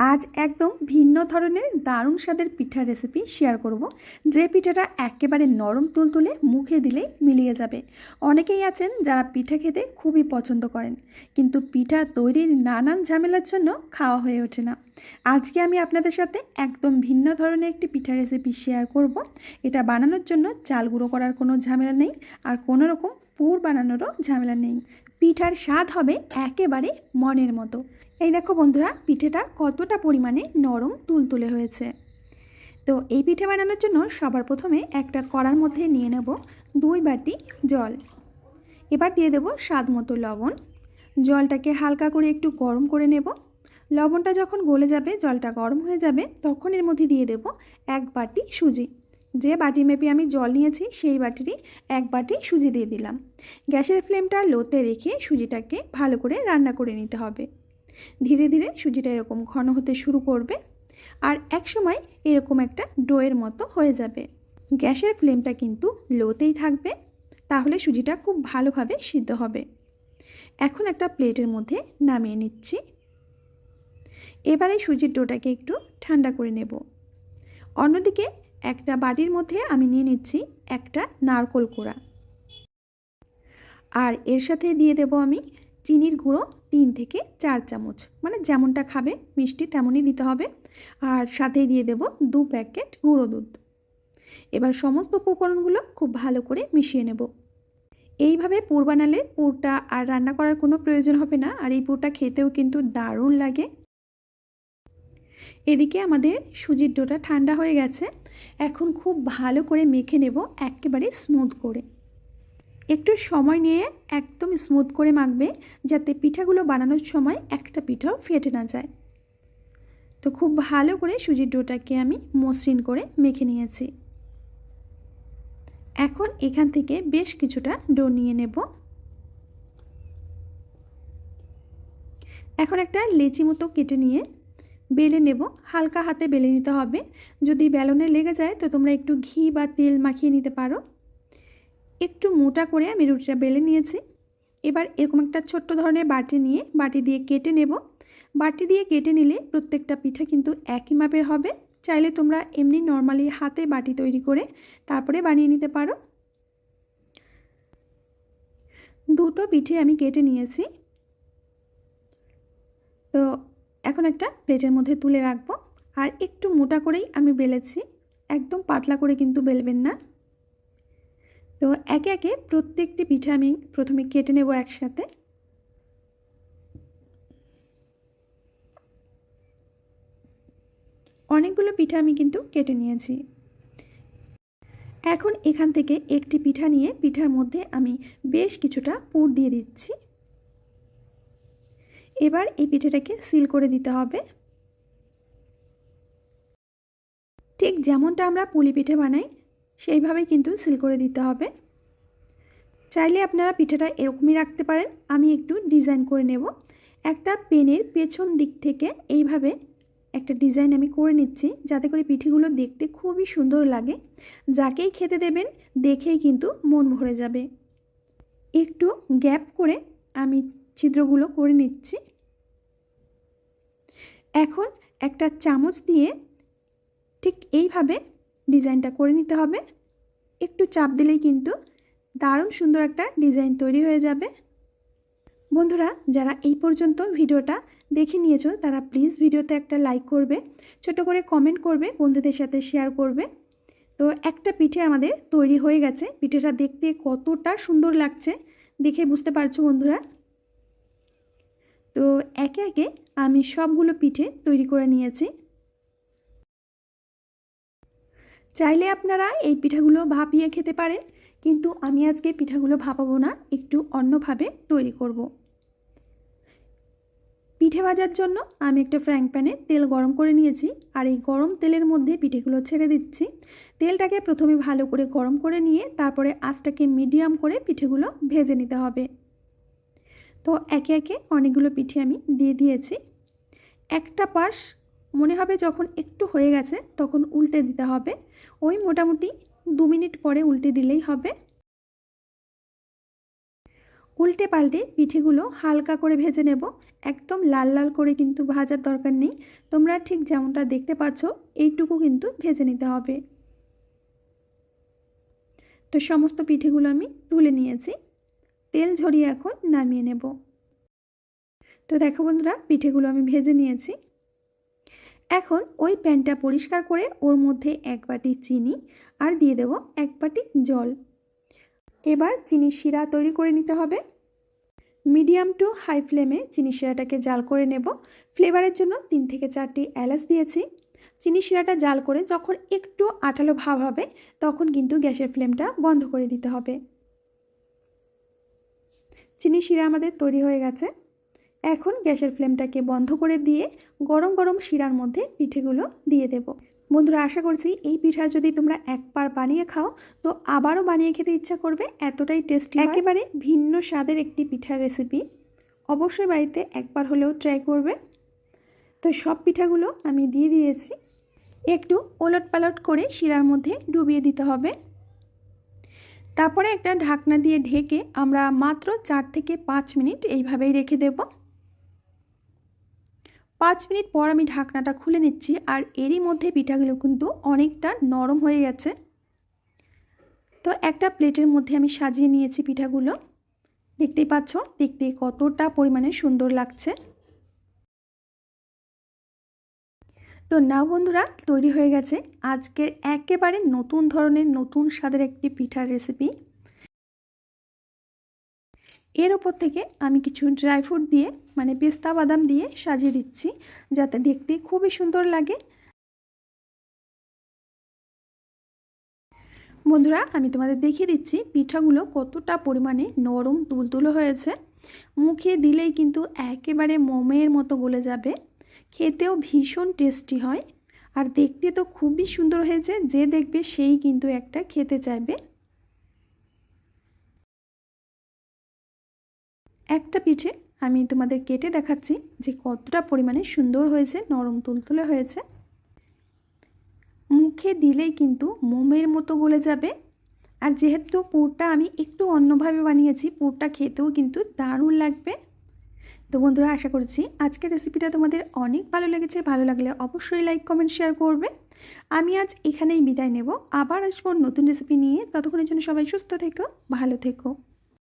আজ একদম ভিন্ন ধরনের দারুণ স্বাদের পিঠার রেসিপি শেয়ার করব, যে পিঠাটা একেবারে নরম তুলতুলে মুখে দিলেই মিলিয়ে যাবে। অনেকেই আছেন যারা পিঠা খেতে খুবই পছন্দ করেন, কিন্তু পিঠা তৈরির নানান ঝামেলার জন্য খাওয়া হয়ে ওঠে না। আজকে আমি আপনাদের সাথে একদম ভিন্ন ধরনের একটি পিঠার রেসিপি শেয়ার করব। এটা বানানোর জন্য চাল গুঁড়ো করার কোনো ঝামেলা নেই, আর কোনো রকম পুর বানানোরও ঝামেলা নেই। পিঠার স্বাদ হবে একেবারে মনের মতো। এই দেখো বন্ধুরা, পিঠেটা কতটা পরিমাণে নরম তুলতুলে হয়েছে। তো এই পিঠে বানানোর জন্য সবার প্রথমে একটা কড়ার মধ্যে নিয়ে নেব 2 বাটি জল। এবার দিয়ে দেব স্বাদ মতো লবণ। জলটাকে হালকা করে একটু গরম করে নেব। লবণটা যখন গলে যাবে, জলটা গরম হয়ে যাবে, তখন এর মধ্যে দিয়ে দেব 1 বাটি সুজি। যে বাটি মেপে আমি জল নিয়েছি সেই বাটিরই 1 বাটি সুজি দিয়ে দিলাম। গ্যাসের ফ্লেমটা লোতে রেখে সুজিটাকে ভালো করে রান্না করে নিতে হবে। ধীরে ধীরে সুজিটা এরকম ঘন হতে শুরু করবে, আর এক সময় এরকম একটা ডোয়ের মতো হয়ে যাবে। গ্যাসের ফ্লেমটা কিন্তু লোতেই থাকবে, তাহলে সুজিটা খুব ভালোভাবে সিদ্ধ হবে। এখন একটা প্লেটের মধ্যে নামিয়ে নিচ্ছি। এবারে সুজির ডোটাকে একটু ঠান্ডা করে নেব। অন্যদিকে একটা বাটির মধ্যে আমি নিয়ে নিচ্ছি একটা নারকেল কোড়া, আর এর সাথে দিয়ে দেব আমি চিনির গুঁড়ো 3 থেকে 4 চামচ, মানে যেমনটা খাবে মিষ্টি তেমনই দিতে হবে। আর সাথেই দিয়ে দেব 2 প্যাকেট গুঁড়ো দুধ। এবার সমস্ত উপকরণগুলো খুব ভালো করে মিশিয়ে নেব। এইভাবে পুর বানালে পুরটা আর রান্না করার কোনো প্রয়োজন হবে না, আর এই পুরটা খেতেও কিন্তু দারুণ লাগে। এদিকে আমাদের সুজির ডোটা ঠান্ডা হয়ে গেছে। এখন খুব ভালো করে মেখে নেব, একেবারে স্মুথ করে। একটু সময় নিয়ে একদম স্মুথ করে মাখবে, যাতে পিঠাগুলো বানানোর সময় একটা পিঠাও ফেটে না যায়। তো খুব ভালো করে সুজির ডোটাকে আমি মসৃণ করে মেখে নিয়েছি। এখন এখান থেকে বেশ কিছুটা ডো নিয়ে নেব। এখন একটা লেচি মতো কেটে নিয়ে বেলে নেব। হালকা হাতে বেলে নিতে হবে। যদি বেলনে লেগে যায় তো তোমরা একটু ঘি বা তেল মাখিয়ে নিতে পারো। একটু মোটা করে আমি রুটিটা বেলে নিয়েছি। এবার এরকম একটা ছোট্ট ধরনের বাটি নিয়ে বাটি দিয়ে কেটে নেব। বাটি দিয়ে কেটে নিলে প্রত্যেকটা পিঠা কিন্তু একই মাপের হবে। চাইলে তোমরা এমনি নর্মালি হাতে বাটি তৈরি করে তারপরে বানিয়ে নিতে পারো। দুটো পিঠে আমি কেটে নিয়েছি। তো এখন একটা প্লেটের মধ্যে তুলে রাখবো। আর একটু মোটা করেই আমি বেলেছি, একদম পাতলা করে কিন্তু বেলবেন না। তো একে একে প্রত্যেকটি পিঠে আমি প্রথমে কেটে নেব একসাথে। অনেকগুলো পিঠা আমি কিন্তু কেটে নিয়েছি। এখন এখান থেকে একটি পিঠা নিয়ে পিঠার মধ্যে আমি বেশ কিছুটা পুর দিয়ে দিচ্ছি। এবার এই পিঠাটাকে সিল করে দিতে হবে। ঠিক যেমনটা আমরা পুলি পিঠে বানাই সেইভাবেই কিন্তু সিল করে দিতে হবে। চাইলে আপনারা পিঠাটা এরকমই রাখতে পারেন। আমি একটু ডিজাইন করে নেব। একটা পেনের পেছন দিক থেকে এইভাবে একটা ডিজাইন আমি করে নিচ্ছি, যাতে করে পিঠেগুলো দেখতে খুবই সুন্দর লাগে। যাকেই খেতে দেবেন দেখেই কিন্তু মন ভরে যাবে। একটু গ্যাপ করে আমি ছিদ্রগুলো করে নিচ্ছি। এখন একটা চামচ দিয়ে ঠিক এইভাবে ডিজাইনটা করে নিতে হবে। একটু চাপ দিলেই কিন্তু দারুণ সুন্দর একটা ডিজাইন তৈরি হয়ে যাবে। বন্ধুরা, যারা এই পর্যন্ত ভিডিওটা দেখে নিয়েছো তারা প্লিজ ভিডিওতে একটা লাইক করবে, ছোট করে কমেন্ট করবে, বন্ধুদের সাথে শেয়ার করবে। তো একটা পিঠে আমাদের তৈরি হয়ে গেছে। পিঠেটা দেখতে কতটা সুন্দর লাগছে দেখে বুঝতে পারছো বন্ধুরা। তো একে একে আমি সবগুলো পিঠে তৈরি করে নিয়েছি। চাইলে আপনারা এই পিঠাগুলো ভাপিয়ে খেতে পারেন, কিন্তু আমি আজকে পিঠাগুলো ভাপাবো না, একটু অন্যভাবে তৈরি করব। পিঠে ভাজার জন্য আমি একটা ফ্রাইং প্যানে তেল গরম করে নিয়েছি, আর এই গরম তেলের মধ্যে পিঠেগুলো ছেড়ে দিচ্ছি। তেলটাকে প্রথমে ভালো করে গরম করে নিয়ে তারপরে আঁচটাকে মিডিয়াম করে পিঠেগুলো ভেজে নিতে হবে। তো একে একে অনেকগুলো পিঠে আমি দিয়ে দিয়েছি। একটা পাশ মনে হবে যখন একটু হয়ে গেছে তখন উল্টে দিতে হবে। ওই মোটামুটি 2 মিনিট পরে উল্টে দিলেই হবে। উল্টে পাল্টে পিঠেগুলো হালকা করে ভেজে নেব। একদম লাল লাল করে কিন্তু ভাজার দরকার নেই, তোমরা ঠিক যেমনটা দেখতে পাচ্ছ এইটুকু কিন্তু ভেজে নিতে হবে। তো সমস্ত পিঠেগুলো আমি তুলে নিয়েছি, তেল ঝরিয়ে এখন নামিয়ে নেব। তো দেখো বন্ধুরা, পিঠেগুলো আমি ভেজে নিয়েছি। এখন ওই প্যানটা পরিষ্কার করে ওর মধ্যে 1 বাটি চিনি আর দিয়ে দেব 1 বাটি জল। এবার চিনির শিরা তৈরি করে নিতে হবে। মিডিয়াম টু হাই ফ্লেমে চিনি শিরাটাকে জাল করে নেব। ফ্লেভারের জন্য 3 থেকে 4টি এলাচ দিয়েছি। চিনি শিরাটা জাল করে যখন একটু আঠালো ভাব হবে তখন কিন্তু গ্যাসের ফ্লেমটা বন্ধ করে দিতে হবে। চিনি শিরা আমাদের তৈরি হয়ে গেছে। এখন গ্যাসের ফ্লেমটাকে বন্ধ করে দিয়ে গরম গরম শিরার মধ্যে পিঠেগুলো দিয়ে দেব। বন্ধুরা, আশা করছি এই পিঠা যদি তোমরা একবার বানিয়ে খাও তো আবারও বানিয়ে খেতে ইচ্ছা করবে, এতটাই টেস্টি। একেবারে ভিন্ন স্বাদের একটি পিঠার রেসিপি, অবশ্যই বাড়িতে একবার হলেও ট্রাই করবে। তো সব পিঠাগুলো আমি দিয়ে দিয়েছি। একটু ওলট পালট করে শিরার মধ্যে ডুবিয়ে দিতে হবে। তারপরে একটা ঢাকনা দিয়ে ঢেকে আমরা মাত্র 4 থেকে 5 মিনিট এইভাবেই রেখে দেব। 5 মিনিট পর আমি ঢাকনাটা খুলে নিচ্ছি, আর এরই মধ্যে পিঠাগুলো কিন্তু অনেকটা নরম হয়ে গেছে। তো একটা প্লেটের মধ্যে আমি সাজিয়ে নিয়েছি পিঠাগুলো, দেখতেই পাচ্ছ দেখতে কতটা পরিমাণে সুন্দর লাগছে। তো নাও বন্ধুরা, তৈরি হয়ে গেছে আজকের একেবারে নতুন ধরনের নতুন স্বাদের একটি পিঠার রেসিপি। এর ওপর থেকে আমি কিছু ড্রাই ফ্রুট দিয়ে মানে পেস্তা বাদাম দিয়ে সাজিয়ে দিচ্ছি, যাতে দেখতে খুবই সুন্দর লাগে। বন্ধুরা, আমি তোমাদের দেখিয়ে দিচ্ছি পিঠাগুলো কতটা পরিমাণে নরম তুলতুলে হয়েছে। মুখে দিলেই কিন্তু একেবারে মোমের মতো গলে যাবে, খেতেও ভীষণ টেস্টি হয়, আর দেখতে তো খুবই সুন্দর হয়েছে, যে দেখবে সেই কিন্তু একটা খেতে চাইবে। একটা পিঠে আমি তোমাদের কেটে দেখাচ্ছি যে কতটা পরিমাণে সুন্দর হয়েছে, নরম তুলতুলে হয়েছে। মুখে দিলেই কিন্তু মোমের মতো গলে যাবে। আর যেহেতু পুরটা আমি একটু অন্যভাবে বানিয়েছি, পুরটা খেতেও কিন্তু দারুণ লাগবে। তো বন্ধুরা, আশা করছি আজকের রেসিপিটা তোমাদের অনেক ভালো লেগেছে। ভালো লাগলে অবশ্যই লাইক কমেন্ট শেয়ার করবে। আমি আজ এখানেই বিদায় নেব, আবার আসবো নতুন রেসিপি নিয়ে। ততক্ষণের জন্য সবাই সুস্থ থেকো, ভালো থেকো।